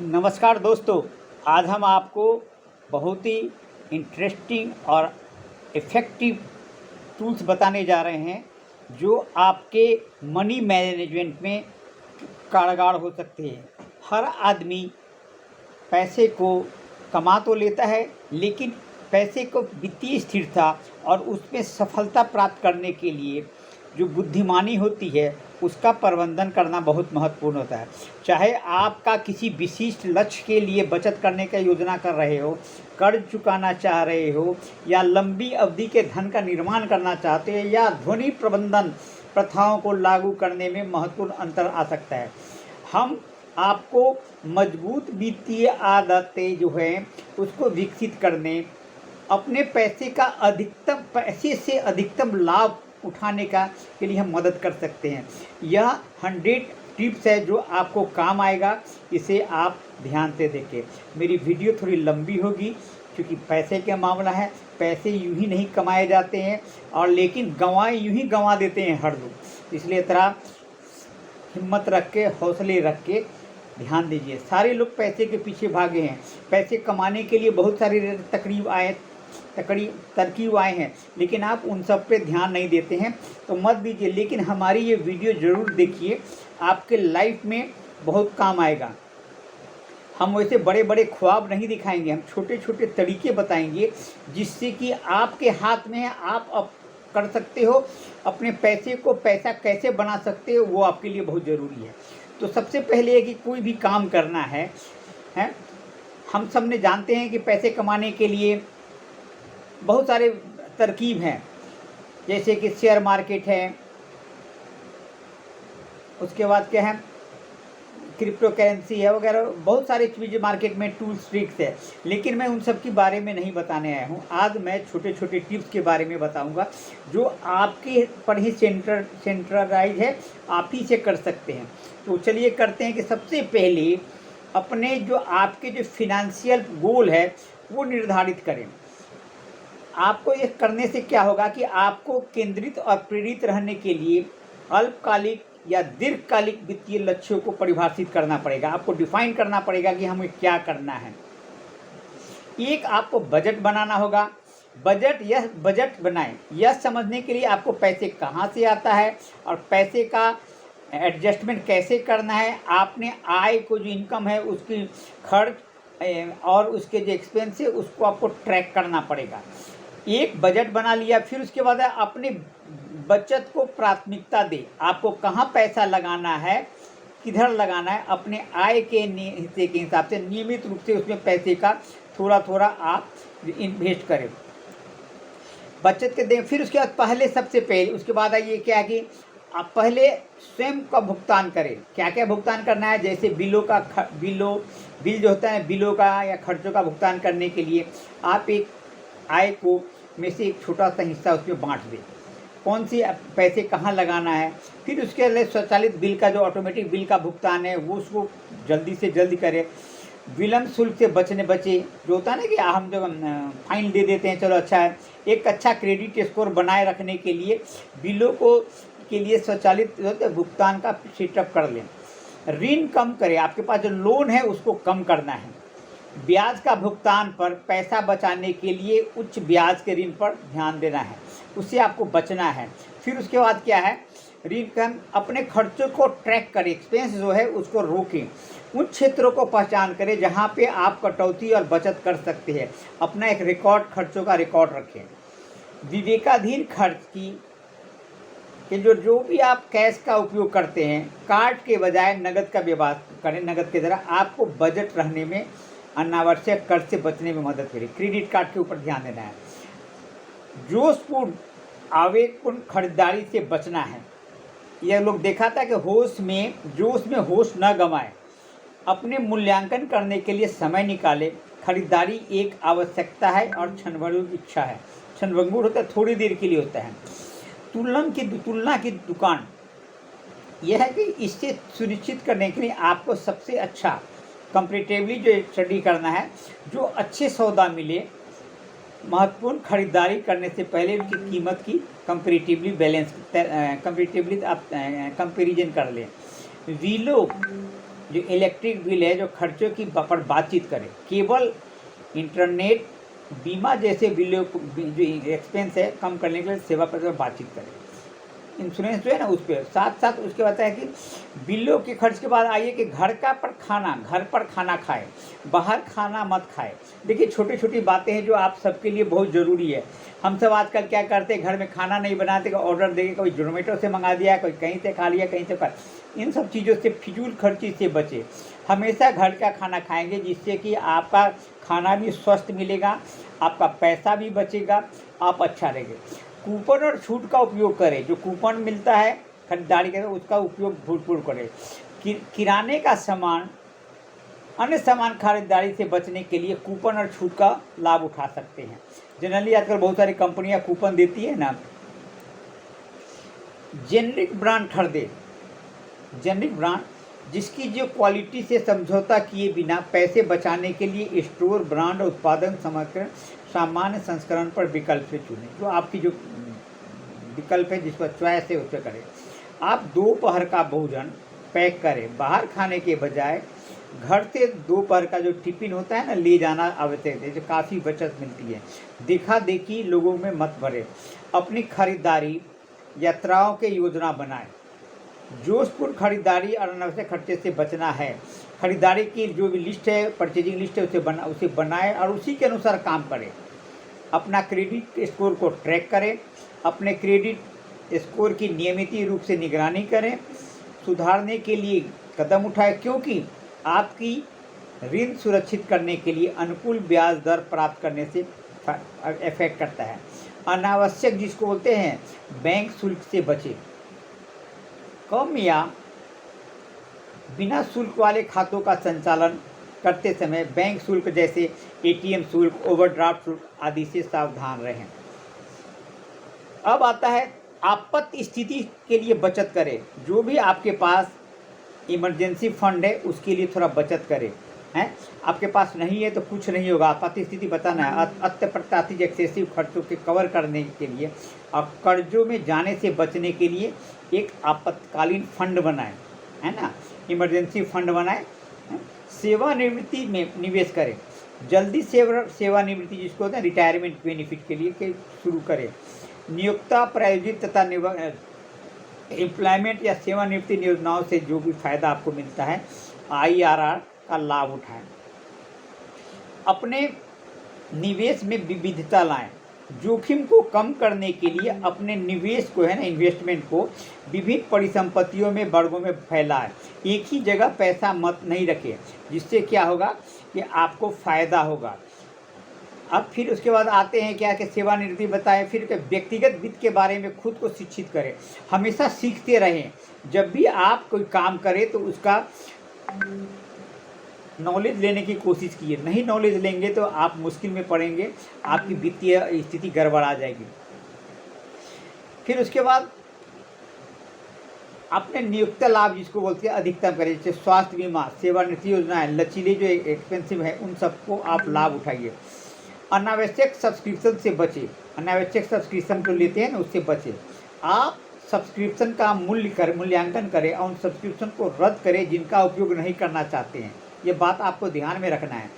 नमस्कार दोस्तों, आज हम आपको बहुत ही इंटरेस्टिंग और इफ़ेक्टिव टूल्स बताने जा रहे हैं जो आपके मनी मैनेजमेंट में कारगर हो सकते हैं। हर आदमी पैसे को कमा तो लेता है, लेकिन पैसे को वित्तीय स्थिरता और उसमें सफलता प्राप्त करने के लिए जो बुद्धिमानी होती है उसका प्रबंधन करना बहुत महत्वपूर्ण होता है। चाहे आपका किसी विशिष्ट लक्ष्य के लिए बचत करने का योजना कर रहे हो, कर्ज चुकाना चाह रहे हो, या लंबी अवधि के धन का निर्माण करना चाहते हैं, या ध्वनि प्रबंधन प्रथाओं को लागू करने में महत्वपूर्ण अंतर आ सकता है। हम आपको मजबूत वित्तीय आदतें जो हैं उसको विकसित करने, अपने पैसे से अधिकतम लाभ उठाने के लिए हम मदद कर सकते हैं। यह 100 टिप्स है जो आपको काम आएगा। इसे आप ध्यान से देखें। मेरी वीडियो थोड़ी लंबी होगी क्योंकि पैसे का मामला है। पैसे यूं ही नहीं कमाए जाते हैं, और लेकिन गंवाए यूं ही गंवा देते हैं हर लोग। इसलिए तरह हिम्मत रख के, हौसले रख के ध्यान दीजिए। सारे लोग पैसे के पीछे भागे हैं। पैसे कमाने के लिए बहुत सारी तरकीब आए हैं, लेकिन आप उन सब पे ध्यान नहीं देते हैं, तो मत दीजिए। लेकिन हमारी ये वीडियो ज़रूर देखिए, आपके लाइफ में बहुत काम आएगा। हम वैसे बड़े बड़े ख्वाब नहीं दिखाएंगे, हम छोटे छोटे तरीके बताएंगे जिससे कि आपके हाथ में है, आप कर सकते हो। अपने पैसे को पैसा कैसे बना सकते हो वो आपके लिए बहुत ज़रूरी है। तो सबसे पहले है कि कोई भी काम करना है, हम सब ने जानते हैं कि पैसे कमाने के लिए बहुत सारे तरकीब हैं, जैसे कि शेयर मार्केट है, उसके बाद क्या है, क्रिप्टो करेंसी है वगैरह। बहुत सारे चीज़ें मार्केट में टूल्स ट्रिक्स है, लेकिन मैं उन सब के बारे में नहीं बताने आया हूँ। आज मैं छोटे छोटे टिप्स के बारे में बताऊँगा जो आपके पर ही सेंट्रलाइज है, आप ही से कर सकते हैं। तो चलिए करते हैं कि सबसे पहले अपने जो आपके जो फिनेंशियल गोल है वो निर्धारित करें। आपको ये करने से क्या होगा कि आपको केंद्रित और प्रेरित रहने के लिए अल्पकालिक या दीर्घकालिक वित्तीय लक्ष्यों को परिभाषित करना पड़ेगा। आपको डिफाइन करना पड़ेगा कि हमें क्या करना है। एक, आपको बजट बनाना होगा। बजट बनाएं। यह समझने के लिए आपको पैसे कहाँ से आता है और पैसे का एडजस्टमेंट कैसे करना है। आपने आय को जो इनकम है उसकी खर्च और उसके जो एक्सपेंस है उसको आपको ट्रैक करना पड़ेगा। एक बजट बना लिया, फिर उसके बाद अपने बचत को प्राथमिकता दे। आपको कहाँ पैसा लगाना है, किधर लगाना है, अपने आय के हिस्से के हिसाब से नियमित रूप से उसमें पैसे का थोड़ा थोड़ा आप इन्वेस्ट करें, बचत के दें। फिर उसके बाद सबसे पहले उसके बाद आइए क्या कि आप पहले स्वयं का भुगतान करें। क्या क्या भुगतान करना है, जैसे बिल जो होता है, बिलों का या खर्चों का भुगतान करने के लिए आप एक आय को में से एक छोटा सा हिस्सा उसमें बांट दें, कौन सी पैसे कहाँ लगाना है। फिर उसके लिए स्वचालित बिल का जो ऑटोमेटिक बिल का भुगतान है वो उसको जल्दी से जल्दी करें। विलम्ब शुल्क से बचे, जो होता है ना कि हम जो फाइन दे देते हैं, चलो अच्छा है। एक अच्छा क्रेडिट स्कोर बनाए रखने के लिए बिलों के लिए स्वचालित भुगतान का सेटअप कर लें। ऋण कम करें, आपके पास जो लोन है उसको कम करना है। ब्याज का भुगतान पर पैसा बचाने के लिए उच्च ब्याज के ऋण पर ध्यान देना है, उससे आपको बचना है। फिर उसके बाद क्या है, ऋण कम, अपने खर्चों को ट्रैक करें, एक्सपेंस जो है उसको रोकें। उन क्षेत्रों को पहचान करें जहां पे आप कटौती और बचत कर सकते हैं। अपना एक खर्चों का रिकॉर्ड रखें। विवेकाधीन खर्च की जो भी आप कैश का उपयोग करते हैं, कार्ड के बजाय नगद का व्यवहार करें। नगद के द्वारा आपको बजट रहने में, अनावश्यक कर्ज से बचने में मदद करें। क्रेडिट कार्ड के ऊपर ध्यान देना है। जोशपूर्ण आवेगपूर्ण खरीदारी से बचना है। यह लोग देखा था कि जोश में होश न गंवाएं। अपने मूल्यांकन करने के लिए समय निकालें। खरीदारी एक आवश्यकता है और क्षणभंगुर इच्छा है। क्षणभंगुर होता है, थोड़ी देर के लिए होता है। तुलना की दुकान यह है कि इससे सुनिश्चित करने के लिए आपको सबसे अच्छा कंपैरेटिवली जो स्टडी करना है, जो अच्छे सौदा मिले। महत्वपूर्ण खरीदारी करने से पहले उनकी कीमत की कंपैरेटिवली आप कंपैरिजन कर लें। जो इलेक्ट्रिक बिल है, जो खर्चों की पर बातचीत करें। केबल, इंटरनेट, बीमा जैसे बिलों जो एक्सपेंस है कम करने के लिए सेवा पर बातचीत करें। इंश्योरेंस जो है ना उस पर। साथ साथ उसके बाद है कि बिलों के खर्च के बाद आइए कि घर पर खाना खाएं, बाहर खाना मत खाएं। देखिए छोटी छोटी बातें हैं जो आप सबके लिए बहुत ज़रूरी है। हम सब आजकल क्या करते हैं, घर में खाना नहीं बनाते, ऑर्डर देके कोई जोमेटो से मंगा दिया, कोई कहीं से खा लिया, कहीं से खा। इन सब चीज़ों से फिजूल खर्ची से बचे। हमेशा घर का खाना खाएंगे, जिससे कि आपका खाना भी स्वस्थ मिलेगा, आपका पैसा भी बचेगा, आप अच्छा रहेंगे। कूपन और छूट का उपयोग करें। जो कूपन मिलता है खरीदारी के, उसका उपयोग भरपूर करें। किराने का सामान, अन्य सामान खरीदारी से बचने के लिए कूपन और छूट का लाभ उठा सकते हैं। जनरली आजकल बहुत सारी कंपनियां कूपन देती है ना। जेनरिक ब्रांड खरीदे। जेनरिक ब्रांड जिसकी जो क्वालिटी से समझौता किए बिना पैसे बचाने के लिए स्टोर ब्रांड उत्पादन समग्र सामान्य संस्करण पर विकल्प से चुनें। जो आपकी जो विकल्प है, जिस पर चॉइस है, उस पर करें। आप दोपहर का भोजन पैक करें। बाहर खाने के बजाय घर से दोपहर का जो टिफिन होता है ना, ले जाना आवश्यक है, जो काफ़ी बचत मिलती है। देखा देखी लोगों में मत भरे। अपनी खरीदारी यात्राओं के योजना बनाएं। जोशपूर्ण खरीदारी और अनावश्यक खर्चे से बचना है। खरीदारी की जो भी लिस्ट है, परचेजिंग लिस्ट है, उसे बनाएं और उसी के अनुसार काम करें। अपना क्रेडिट स्कोर को ट्रैक करें। अपने क्रेडिट स्कोर की नियमित रूप से निगरानी करें। सुधारने के लिए कदम उठाएं, क्योंकि आपकी ऋण सुरक्षित करने के लिए अनुकूल ब्याज दर प्राप्त करने से इफेक्ट करता है। अनावश्यक जिसको बोलते हैं बैंक शुल्क से बचें। कम या बिना शुल्क वाले खातों का संचालन करते समय बैंक शुल्क जैसे एटीएम शुल्क, ओवरड्राफ्ट शुल्क आदि से सावधान रहें। अब आता है आपात स्थिति के लिए बचत करें। जो भी आपके पास इमरजेंसी फंड है उसके लिए थोड़ा बचत करें। हैं, आपके पास नहीं है तो कुछ नहीं होगा। आपात स्थिति बताना है। अत्यप्रत्याशित एक्सेसिव खर्चों के कवर करने के लिए और कर्जों में जाने से बचने के लिए एक आपातकालीन फंड बनाएं, है ना, इमरजेंसी फंड बनाएं। सेवानिवृत्ति में निवेश करें। जल्दी सेवानिवृत्ति जिसको होता है रिटायरमेंट बेनिफिट के लिए शुरू करें। नियोक्ता प्रायोजित तथा एम्प्लॉयमेंट या सेवानिवृत्ति योजनाओं से जो भी फायदा आपको मिलता है IRR का लाभ उठाएं। अपने निवेश में विविधता लाएं। जोखिम को कम करने के लिए अपने निवेश को, है ना, इन्वेस्टमेंट को विभिन्न परिसंपत्तियों में वर्गों में फैलाएं। एक ही जगह पैसा मत नहीं रखें, जिससे क्या होगा कि आपको फ़ायदा होगा। अब फिर उसके बाद आते हैं क्या कि सेवानिवृत्ति बताएं। फिर व्यक्तिगत वित्त के बारे में खुद को शिक्षित करें। हमेशा सीखते रहें। जब भी आप कोई काम करें तो उसका नॉलेज लेने की कोशिश कीजिए। नहीं नॉलेज लेंगे तो आप मुश्किल में पड़ेंगे, आपकी वित्तीय स्थिति गड़बड़ा जाएगी। फिर उसके बाद अपने नियुक्त लाभ जिसको बोलते हैं अधिकतम करें। जैसे स्वास्थ्य बीमा, सेवानिवृत्ति योजनाएं, लचीले जो एक्सपेंसिव है उन सबको आप लाभ उठाइए। अनावश्यक सब्सक्रिप्शन से बचें। अनावश्यक सब्सक्रिप्शन जो लेते हैं ना उससे बचें। आप सब्सक्रिप्शन का मूल्यांकन करें और उन सब्सक्रिप्शन को रद्द करें जिनका उपयोग नहीं करना चाहते हैं। ये बात आपको ध्यान में रखना है।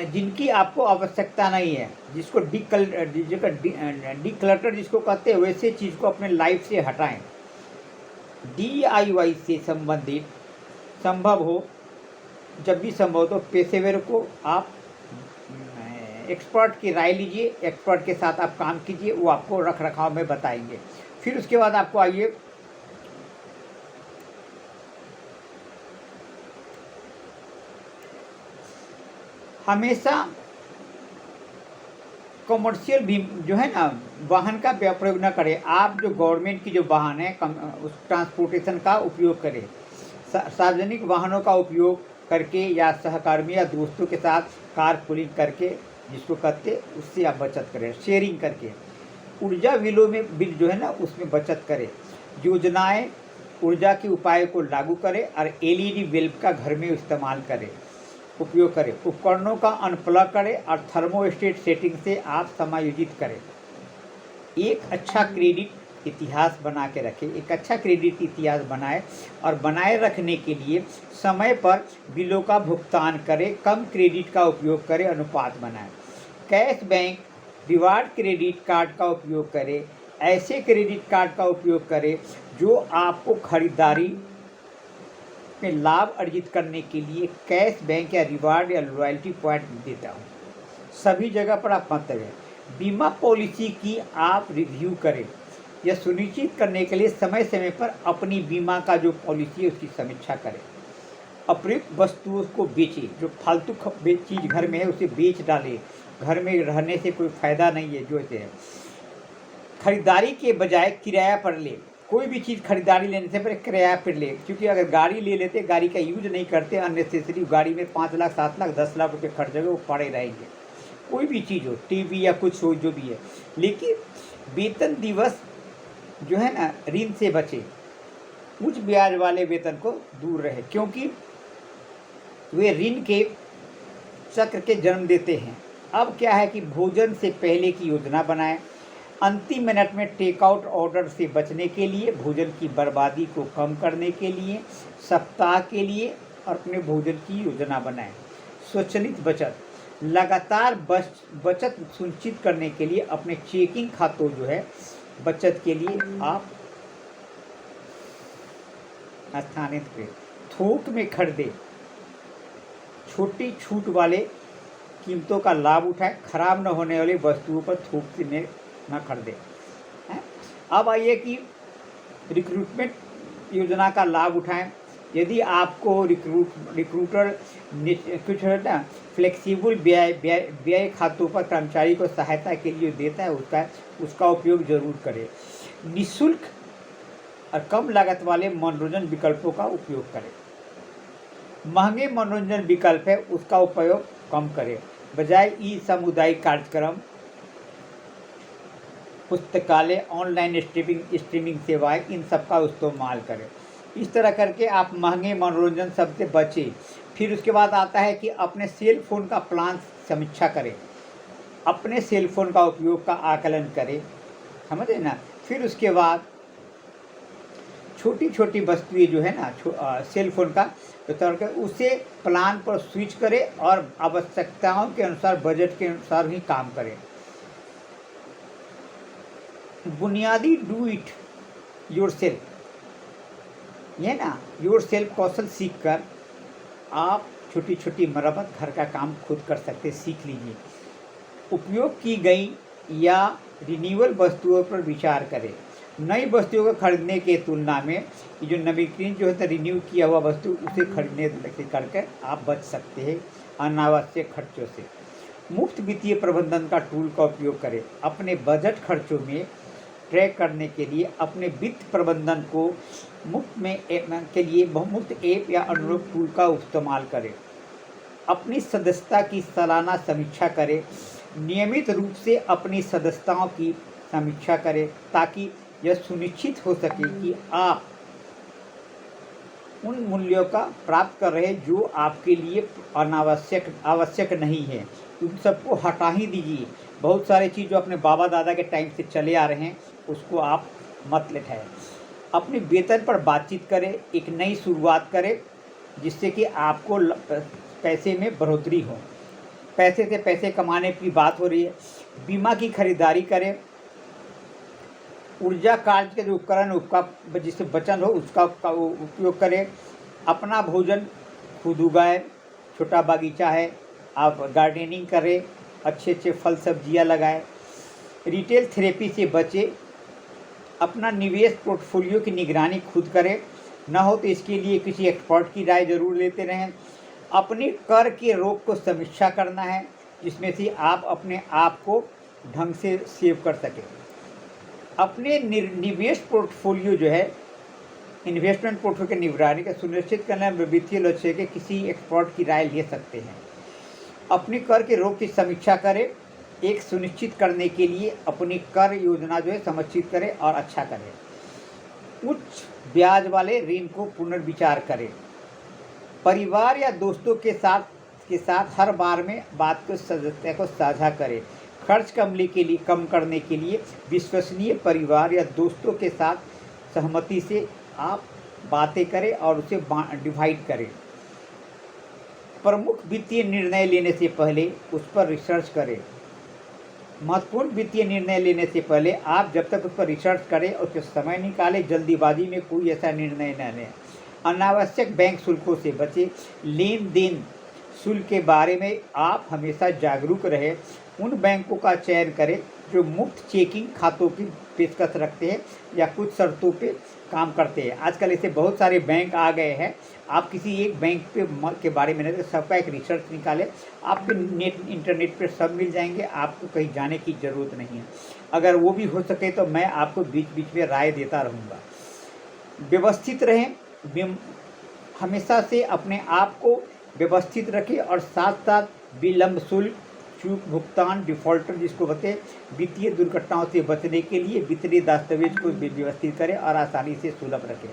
जिनकी आपको आवश्यकता नहीं है, जिसको डिक्लटर जिसको कहते हैं, वैसे चीज़ को अपने लाइफ से हटाएं। DIY से संबंधित जब भी संभव तो पेशेवर को आप एक्सपर्ट की राय लीजिए। एक्सपर्ट के साथ आप काम कीजिए, वो आपको रख रखाव में बताएंगे। फिर उसके बाद आपको आइए हमेशा कमर्शियल भी जो है ना वाहन का प्रयोग न करें। आप जो गवर्नमेंट की जो वाहन है उस ट्रांसपोर्टेशन का उपयोग करें। सार्वजनिक वाहनों का उपयोग करके या सहकर्मी या दोस्तों के साथ कारपूलिंग करके जिसको कहते उससे आप बचत करें। शेयरिंग करके ऊर्जा बिल जो है ना उसमें बचत करें। योजनाएं ऊर्जा के उपाय को लागू करें और LED बल्ब का घर में इस्तेमाल करें, उपयोग करें। उपकरणों का अनप्लग करें और थर्मोस्टेट सेटिंग से आप समायोजित करें। एक अच्छा क्रेडिट इतिहास बना के रखे, एक अच्छा क्रेडिट इतिहास बनाए और बनाए रखने के लिए समय पर बिलों का भुगतान करे, कम क्रेडिट का उपयोग करे, अनुपात बनाए। Cash bank reward credit card का उपयोग करे, ऐसे क्रेडिट कार्ड का उपयोग करे जो आपको खरीदारी में लाभ अर्जित करने के लिए कैश बैंक या रिवार्ड या लॉयल्टी पॉइंट देता हूँ। सभी जगह पर आप मत करें। बीमा पॉलिसी की आप रिव्यू करें। यह सुनिश्चित करने के लिए समय समय पर अपनी बीमा का जो पॉलिसी है उसकी समीक्षा करें। अप्रयुक्त वस्तुओं को बेचें, जो फालतू चीज़ घर में है उसे बेच डालें, घर में रहने से कोई फ़ायदा नहीं है। जो है खरीदारी के बजाय किराया पर ले, कोई भी चीज़ खरीदारी लेने से पहले किराया पर ले, क्योंकि अगर गाड़ी ले लेते, गाड़ी का यूज नहीं करते, अननेसेसरी गाड़ी में 5 लाख 7 लाख 10 लाख रुपये खर्च होंगे, वो पड़े रहेंगे। कोई भी चीज़ हो, टीवी या कुछ हो जो भी है। लेकिन वेतन दिवस जो है ना, ऋण से बचे, उच्च ब्याज वाले वेतन को दूर रहे, क्योंकि वे ऋण के चक्र के जन्म देते हैं। अब क्या है कि भोजन से पहले की योजना बनाएं। अंतिम मिनट में टेकआउट ऑर्डर से बचने के लिए, भोजन की बर्बादी को कम करने के लिए, सप्ताह के लिए और अपने भोजन की योजना बनाएं। स्वचालित बचत, लगातार बचत सुनिश्चित करने के लिए अपने चेकिंग खातों जो है बचत के लिए आप स्थानांतरित करें। थोक में खरीदे, छोटी छूट वाले कीमतों का लाभ उठाएं। खराब न होने वाली वस्तुओं पर थोक में न खरीदें। अब आइए कि रिक्रूटमेंट योजना का लाभ उठाएं। यदि आपको रिक्रूटर कुछ है ना फ्लेक्सिबल व्यय खातों पर कर्मचारी को सहायता के लिए देता है, उसका उपयोग जरूर करें। निःशुल्क और कम लागत वाले मनोरंजन विकल्पों का उपयोग करें। महंगे मनोरंजन विकल्प है उसका उपयोग कम करें। बजाय सामुदायिक कार्यक्रम, पुस्तकालय, ऑनलाइन स्ट्रीमिंग सेवाएं, इन सब का इस्तेमाल करें। इस तरह करके आप महंगे मनोरंजन सब से बचें। फिर उसके बाद आता है कि अपने सेल फोन का प्लान समीक्षा करें, अपने सेल फोन का उपयोग का आकलन करें, समझे ना। फिर उसके बाद छोटी छोटी वस्तुएं जो है ना सेल फोन का करके उसे प्लान पर स्विच करें और आवश्यकताओं के अनुसार, बजट के अनुसार ही काम करें। बुनियादी डू इट योरसेल्फ, ये ना योरसेल्फ कौशल सीखकर आप छोटी छोटी मरम्मत, घर का काम खुद कर सकते, सीख लीजिए। उपयोग की गई या रिन्यूअल वस्तुओं पर विचार करें। नई वस्तुओं को खरीदने के तुलना में ये जो नवीनीकरण जो है रिन्यू किया हुआ वस्तु उसे खरीदने करके आप बच सकते हैं अनावश्यक खर्चों से। मुफ्त वित्तीय प्रबंधन का टूल का उपयोग करें। अपने बजट खर्चों में ट्रैक करने के लिए अपने वित्त प्रबंधन को मुफ्त में के लिए बहुमुफ्त ऐप या अनुरूप टूल का इस्तेमाल करें। अपनी सदस्यता की सालाना समीक्षा करें। नियमित रूप से अपनी सदस्यताओं की समीक्षा करें ताकि यह सुनिश्चित हो सके कि आप उन मूल्यों का प्राप्त कर रहे जो आपके लिए आवश्यक नहीं है। उन सबको हटा ही दीजिए। बहुत सारी चीज़ जो अपने बाबा दादा के टाइम से चले आ रहे हैं उसको आप मत लेटाएं। अपने वेतन पर बातचीत करें, एक नई शुरुआत करें जिससे कि आपको पैसे में बढ़ोतरी हो। पैसे से पैसे कमाने की बात हो रही है। बीमा की खरीदारी करें। ऊर्जा कार्य के जो उपकरण जिससे बचत हो उसका उपयोग करें। अपना भोजन खुद उगाएं। छोटा बागीचा है, आप गार्डनिंग करें, अच्छे अच्छे फल सब्जियां लगाएं। रिटेल थेरेपी से बचें। अपना निवेश पोर्टफोलियो की निगरानी खुद करें, न हो तो इसके लिए किसी एक्सपर्ट की राय जरूर लेते रहें। अपने कर के रोग को समीक्षा करना है जिसमें से आप अपने आप को ढंग से सेव कर सकें। अपने निवेश पोर्टफोलियो जो है इन्वेस्टमेंट पोर्टफोलियो की निगरानी का सुनिश्चित करना वित्तीय लक्ष्य के किसी एक्सपर्ट की राय ले सकते हैं। अपने कर के रोग की समीक्षा करें। एक सुनिश्चित करने के लिए अपनी कर योजना जो है समुचित करें और अच्छा करें। उच्च ब्याज वाले ऋण को पुनर्विचार करें। परिवार या दोस्तों के साथ हर बार में बात को सदस्यता को साझा करें। खर्च कम करने के लिए विश्वसनीय परिवार या दोस्तों के साथ सहमति से आप बातें करें और उसे डिवाइड करें। प्रमुख वित्तीय निर्णय लेने से पहले उस पर रिसर्च करें। महत्वपूर्ण वित्तीय निर्णय लेने से पहले आप जब तक उस पर रिसर्च करें और उसके समय निकालें, जल्दीबाजी में कोई ऐसा निर्णय न लें। अनावश्यक बैंक शुल्कों से बचें। लेन देन शुल्क के बारे में आप हमेशा जागरूक रहें। उन बैंकों का चयन करें जो मुफ्त चेकिंग खातों की पेशकश रखते हैं या कुछ शर्तों पे काम करते हैं। आजकल ऐसे बहुत सारे बैंक आ गए हैं, आप किसी एक बैंक के बारे में नहीं, सबका एक रिसर्च निकालें। आपके इंटरनेट पर सब मिल जाएंगे, आपको कहीं जाने की ज़रूरत नहीं है। अगर वो भी हो सके तो मैं आपको बीच बीच में राय देता रहूँगा। व्यवस्थित रहें, हमेशा से अपने आप को व्यवस्थित रखें और साथ साथ विलंब शुल्क, चूक भुगतान, डिफ़ॉल्टर जिसको बोलते हैं, वित्तीय दुर्घटनाओं से बचने के लिए वित्तीय दस्तावेज को व्यवस्थित करें और आसानी से सुलभ रखें।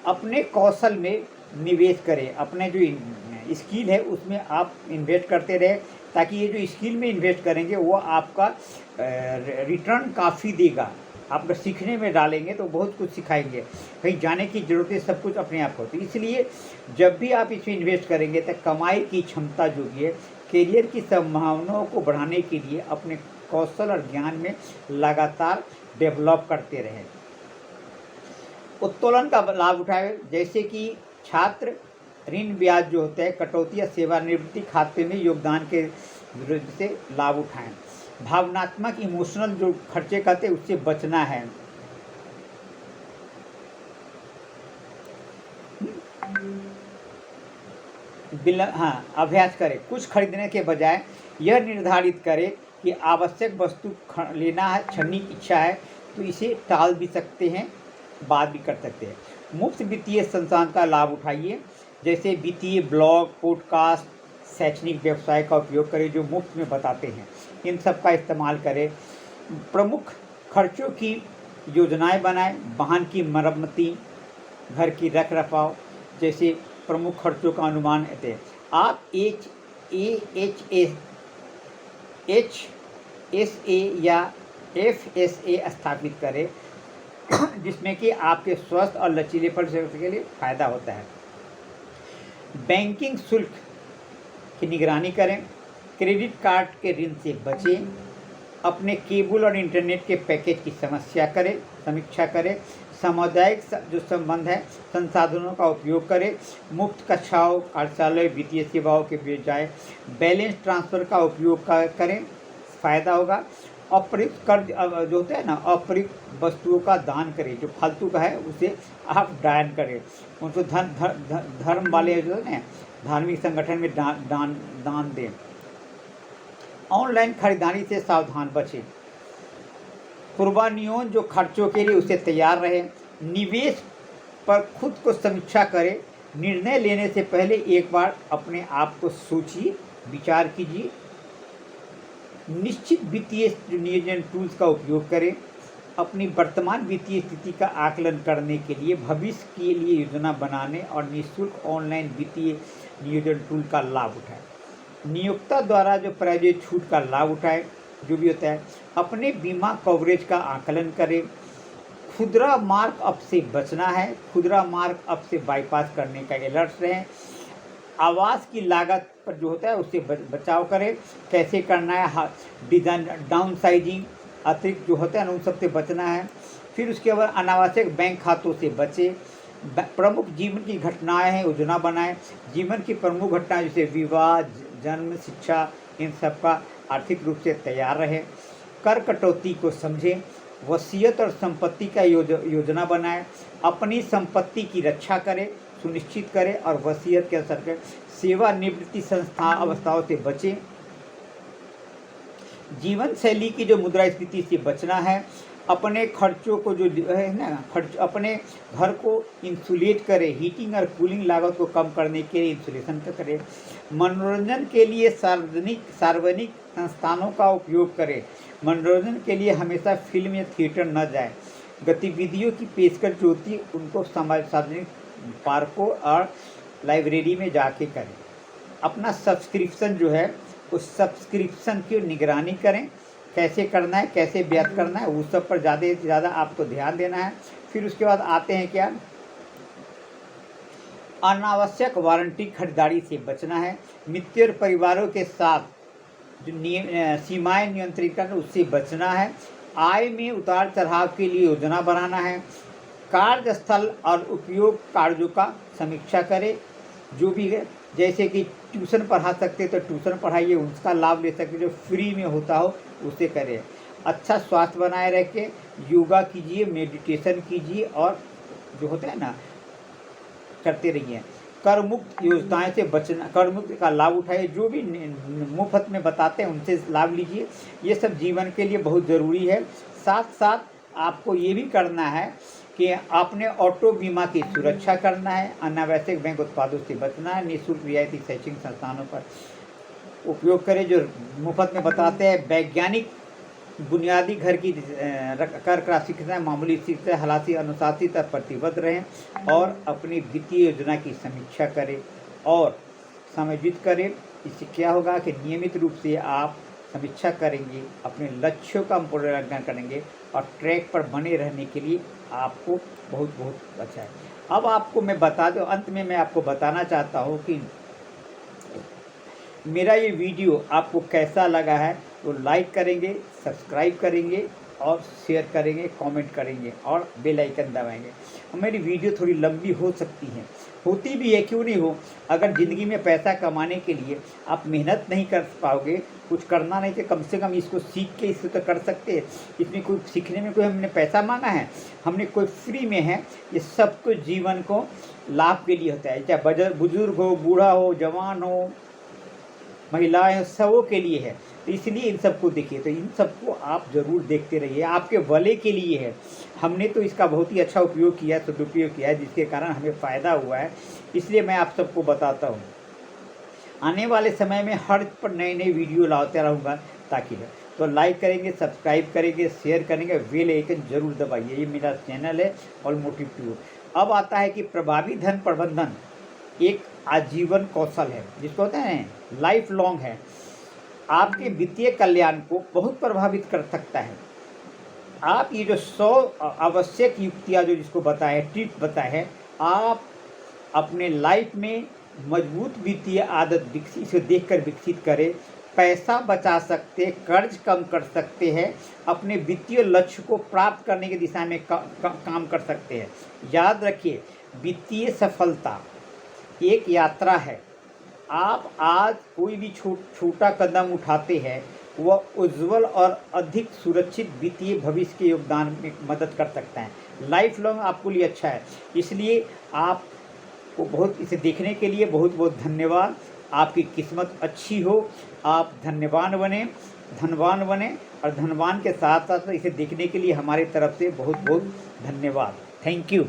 अपने कौशल में निवेश करें। अपने जो स्किल है उसमें आप इन्वेस्ट करते रहें, ताकि ये जो स्किल में इन्वेस्ट करेंगे वो आपका रिटर्न काफ़ी देगा। आप अगर सीखने में डालेंगे तो बहुत कुछ सिखाएंगे, कहीं जाने की ज़रूरत है, सब कुछ अपने आप होती है। इसलिए जब भी आप इसमें इन्वेस्ट करेंगे तो कमाई की क्षमता जो भी है, करियर की संभावनाओं को बढ़ाने के लिए अपने कौशल और ज्ञान में लगातार डेवलप करते रहें। उत्तोलन का लाभ उठाएं, जैसे कि छात्र ऋण ब्याज जो होता है, कटौती या सेवानिवृत्ति खाते में योगदान के विरुद्ध से लाभ उठाएं। भावनात्मक इमोशनल जो खर्चे करते हैं उससे बचना है। अभ्यास करें। कुछ खरीदने के बजाय यह निर्धारित करें कि आवश्यक वस्तु लेना है, क्षणिक इच्छा है तो इसे टाल भी सकते हैं, बात भी कर सकते हैं। मुफ्त वित्तीय संस्थान का लाभ उठाइए, जैसे वित्तीय ब्लॉग, पॉडकास्ट, शैक्षणिक व्यवसाय का उपयोग करें जो मुफ्त में बताते हैं, इन सब का इस्तेमाल करें। प्रमुख खर्चों की योजनाएं बनाएं, वाहन की मरम्मती, घर की रख रखाव जैसे प्रमुख खर्चों का अनुमान देते हैं। आप HSA या FSA स्थापित करें जिसमें कि आपके स्वस्थ और लचीलेपन के लिए फ़ायदा होता है। बैंकिंग शुल्क की निगरानी करें। क्रेडिट कार्ड के ऋण से बचें। अपने केबल और इंटरनेट के पैकेज की समीक्षा करें। सामुदायिक जो संबंध है संसाधनों का उपयोग करें। मुफ्त कक्षाओं, कार्यालय, वित्तीय सेवाओं के बजाय बैलेंस ट्रांसफ़र का उपयोग करें, फ़ायदा होगा। अप्रयुक्त कर्ज जो होता है ना, अप्रयुक्त वस्तुओं का दान करें, जो फालतू का है उसे आप दान करें। उनको धर्म वाले जो है ना, धार्मिक संगठन में दान दें। ऑनलाइन खरीदारी से सावधान बचें। पूर्वानुमान जो खर्चों के लिए उसे तैयार रहें। निवेश पर खुद को समीक्षा करें। निर्णय लेने से पहले एक बार अपने आप को सोचिए, विचार कीजिए। निश्चित वित्तीय नियोजन टूल्स का उपयोग करें। अपनी वर्तमान वित्तीय स्थिति का आकलन करने के लिए भविष्य के लिए योजना बनाने और निःशुल्क ऑनलाइन वित्तीय नियोजन टूल का लाभ उठाएं। नियोक्ता द्वारा जो प्रायोजित छूट का लाभ उठाएं, जो भी होता है। अपने बीमा कवरेज का आकलन करें। खुदरा मार्कअप से बचना है, खुदरा मार्कअप से बाईपास करने का अलर्ट रहें। आवास की लागत पर जो होता है उससे बचाव करें। कैसे करना है, डिजाइन डाउन साइजिंग, अतिरिक्त जो होता है ना उन सब से बचना है। फिर उसके बाद अनावश्यक बैंक खातों से बचें। प्रमुख जीवन की घटनाएं हैं, योजना बनाएं। जीवन की प्रमुख घटनाएं जैसे विवाह, जन्म, शिक्षा, इन सब का आर्थिक रूप से तैयार रहे। कर कटौती को समझें। वसीयत और संपत्ति का योजना बनाएं। अपनी संपत्ति की रक्षा करें, सुनिश्चित करें और वसीयत के असर करें। सेवानिवृत्ति अवस्थाओं से बचें। जीवन शैली की जो मुद्रास्फीति से बचना है। अपने खर्चों को जो है ना, अपने घर को इंसुलेट करें। हीटिंग और कूलिंग लागत को कम करने के लिए इंसुलेशन का करें। मनोरंजन के लिए सार्वजनिक संस्थानों का उपयोग करें। मनोरंजन के लिए हमेशा फिल्म या थिएटर न जाएं। गतिविधियों की पेशकश जो होती है उनको सार्वजनिक पार्कों और लाइब्रेरी में जाके करें। अपना सब्सक्रिप्शन जो है उस सब्सक्रिप्शन की निगरानी करें। कैसे करना है, कैसे व्यर्थ करना है, उस सब पर ज़्यादा से ज़्यादा आपको ध्यान देना है। फिर उसके बाद आते हैं क्या, अनावश्यक वारंटी खरीदारी से बचना है। मित्र और परिवारों के साथ जो सीमाएं नियंत्रित करना, उससे बचना है। आय में उतार चढ़ाव के लिए योजना बनाना है। कार्यस्थल और उपयोग कार्यों का समीक्षा करें, जो भी है, जैसे कि ट्यूशन पढ़ा सकते तो ट्यूशन पढ़ाइए, उसका लाभ ले सकते, जो फ्री में होता हो उसे करें। अच्छा स्वास्थ्य बनाए रखें, योगा कीजिए, मेडिटेशन कीजिए और जो होता है ना करते रहिए। कर मुक्त योजनाएं से बचना, कर मुक्त का लाभ उठाइए, जो भी मुफ्त में बताते हैं उनसे लाभ लीजिए। ये सब जीवन के लिए बहुत ज़रूरी है। साथ साथ आपको ये भी करना है कि आपने ऑटो बीमा की सुरक्षा करना है। अनावश्यक बैंक उत्पादों से बचना है। निःशुल्क रियायती शैक्षणिक संस्थानों पर उपयोग करें जो मुफ्त में बताते हैं। वैज्ञानिक बुनियादी घर की कर राशि शिक्षा, मामूली शिक्षा, हालांकि अनुशासित और प्रतिबद्ध रहें और अपनी वित्तीय योजना की समीक्षा करें और समायोजित करें। इससे क्या होगा कि नियमित रूप से आप समीक्षा करेंगे, अपने लक्ष्यों का मूल्यांकन करेंगे और ट्रैक पर बने रहने के लिए आपको बहुत बहुत अच्छा है। अब आपको मैं बता दूं, अंत में मैं आपको बताना चाहता हूँ कि मेरा ये वीडियो आपको कैसा लगा है, तो लाइक करेंगे, सब्सक्राइब करेंगे और शेयर करेंगे, कमेंट करेंगे और बेल आइकन दबाएंगे। मेरी वीडियो थोड़ी लंबी हो सकती है, होती भी है, क्यों नहीं हो। अगर ज़िंदगी में पैसा कमाने के लिए आप मेहनत नहीं कर पाओगे, कुछ करना नहीं, तो कम से कम इसको सीख के इसको तो कर सकते हैं। इसमें कोई सीखने में कोई हमने पैसा मांगा है, हमने कोई फ्री में है। ये सब कुछ जीवन को लाभ के लिए होता है, चाहे बुजुर्ग हो, बूढ़ा हो, जवान हो, महिलाएं, सबों के लिए है। तो इसलिए इन सबको देखिए, तो इन सबको आप ज़रूर देखते रहिए, आपके भले के लिए है। हमने तो इसका बहुत ही अच्छा उपयोग किया, सदुपयोग किया है, जिसके कारण हमें फ़ायदा हुआ है। इसलिए मैं आप सबको बताता हूँ। आने वाले समय में हर पर नए नए वीडियो लाते रहूँगा, ताकि तो लाइक करेंगे, सब्सक्राइब करेंगे, शेयर करेंगे, बेल आइकन जरूर दबाइए। ये मेरा चैनल है और मोटिव टू। अब आता है कि प्रभावी धन प्रबंधन एक आजीवन कौशल है, जिसको होता है लाइफ लॉन्ग है। आपके वित्तीय कल्याण को बहुत प्रभावित कर सकता है। आप ये जो 100 आवश्यक युक्तियाँ जो जिसको बताए, टिप बताए हैं, आप अपने लाइफ में मजबूत वित्तीय आदत विकसित से देखकर विकसित करें। पैसा बचा सकते, कर्ज कम कर सकते हैं, अपने वित्तीय लक्ष्य को प्राप्त करने की दिशा में काम कर सकते हैं। याद रखिए, वित्तीय सफलता एक यात्रा है। आप आज कोई भी छोटा कदम उठाते हैं, वह उज्जवल और अधिक सुरक्षित वित्तीय भविष्य के योगदान में मदद कर सकता है। लाइफ लॉन्ग आपके लिए अच्छा है। इसलिए आपको बहुत इसे देखने के लिए बहुत बहुत धन्यवाद। आपकी किस्मत अच्छी हो, आप धन्यवान बने और धनवान के साथ साथ इसे देखने के लिए हमारी तरफ से बहुत बहुत धन्यवाद। Thank you.